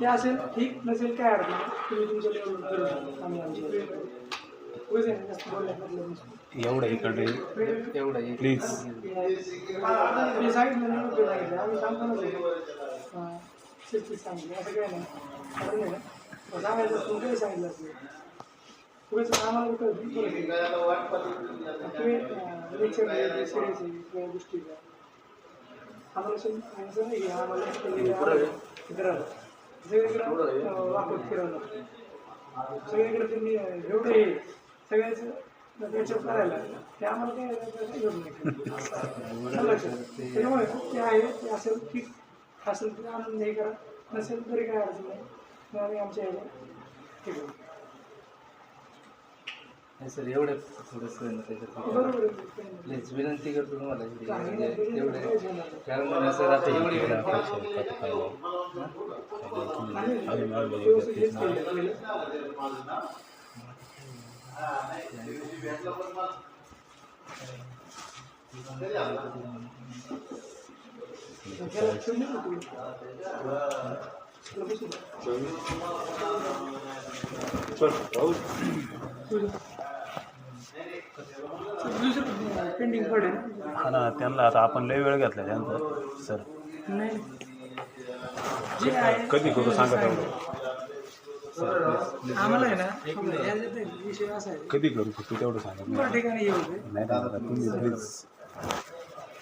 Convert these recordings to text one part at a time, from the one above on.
ते असेल ठीक नसेल काय अडचण नाही. तुम्ही तुमच्या लेवलवर करू शकता. आम्ही आमच्या एवढं इकडे एवढं प्लीज. मी सांगितलं नाही उपयोग सांगितलं आम्ही सांगतानाच शिस्तीत सांगितलं असं काय नाही कारण नाही ना सांगायचं असतं काही सांगितलं असतं पुढेच आम्हाला कुठं तुम्ही लेक्चर सिरियस आहे किंवा गोष्टी आम्हाला सांगायचं नाही की आम्हाला फिरायला सगळीकडं वापर फिरवलं सगळीकडे त्यांनी एवढं हे सगळ्याचं त्याच्यावर करायला ते आम्हाला काय घेऊन नाही त्याच्यामुळे ते आहे ते असेल ठीक असेल तर आनंद हे करा नसेल तरी काय अडचण नाही मग आम्ही आमच्या ह्याला ठीक आहे नाही सर एवढं थोडंसं ना त्याच्यात बरोबर आहे प्लीज विनंती करतो तुम्हाला एवढे कारण सर आता एवढी व्यवस्थित हेच केलं पहिलं पेंडिंग पडेल हा ना त्यांना आता आपण लय वेळ घेतला त्यांचा सर नाही जे आहे कधी करू सांगा तेवढं आम्हाला आहे ना विषय असा आहे कधी करू फक्त तेवढं सांगा बरं ठिकाणी येऊ दे नाही दादा तुम्ही प्लीज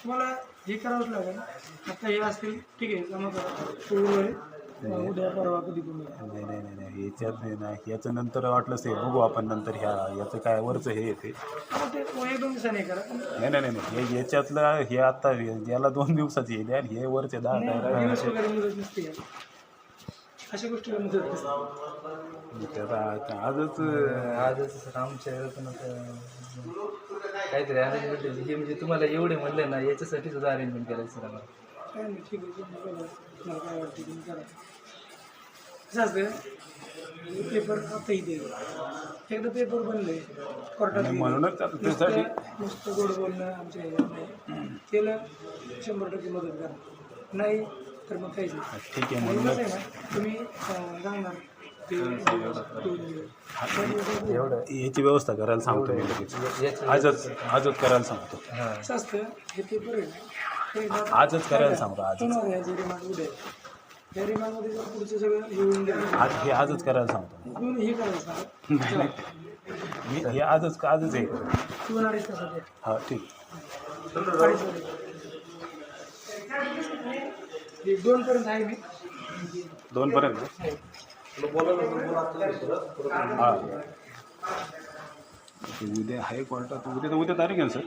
तुम्हाला हे करावंच लागेल आता हे असतील ठीक आहे जमा करा उर्वरित उद्या परवा कधी करून नाही नाही नाही नाही याच्यात नाही ना याचं नंतर वाटलंच ते बघू आपण नंतर ह्या याचं काय वरचं हे येते ते एक दोन दिवसांनी करा नाही नाही नाही हे याच्यातलं हे आता याला 2 दिवसाची येईल आणि हे वरचे 10 दिवस वगैरे मुदत नसते अशा गोष्टीला मुदत नसते त्याचा आजच आजच आमच्या पण काहीतरी अरेंजमेंट हे म्हणजे तुम्हाला एवढे म्हणले ना याच्यासाठी सुद्धा अरेंजमेंट करायचं सर आम्हाला काय नाही ठीक आहे तुम्हाला काय वाटतं तुम्ही करा कसं असतं पेपर आता इथे एकदा पेपर बनले कोर्टात म्हणूनच आता त्यासाठी नुसतं गोड बोलणं आमच्या ह्याच्यात नाही केलं 100% मदत करा नाही तर मग काहीच नाही ठीक आहे आणि म्हणूनच कसं आहे ना तुम्ही सांगणार ते एवढं याची व्यवस्था करायला सांगतो मी लगेच आजच करायला सांगतो कसं असतं हे पेपर आहे ना हे आजच करायला सांगतो आज होणार आहे रिमांड उद्या या रिमांडमध्ये जर पुढचं सगळं हे होऊन गेलं आज हे आजच करायला सांगतो दोन हे करायचं मी हे आजच हे करू 2-2.5 तासात आहे. हा ठीक 2 पर्यंत आहे मी 2 पर्यंत हा उद्या आहे कोर्टात उद्या तारीख आहे सर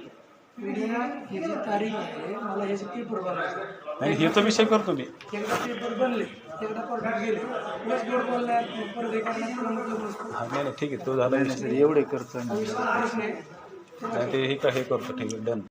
उद्या ही जी तारीख आहे मला ह्याचे पेपर बनायचे नाही ह्याचा विषय करतो मी एकदा पेपर बनले एकदा कोर्टात गेले प्लस गोड बोलल्या परत हे करण्यात तुला मतलब नसतो हा नाही नाही ठीक आहे तो झाला एवढे करतो प्रश्न आहे नाही ते हे करतो ठीक आहे डन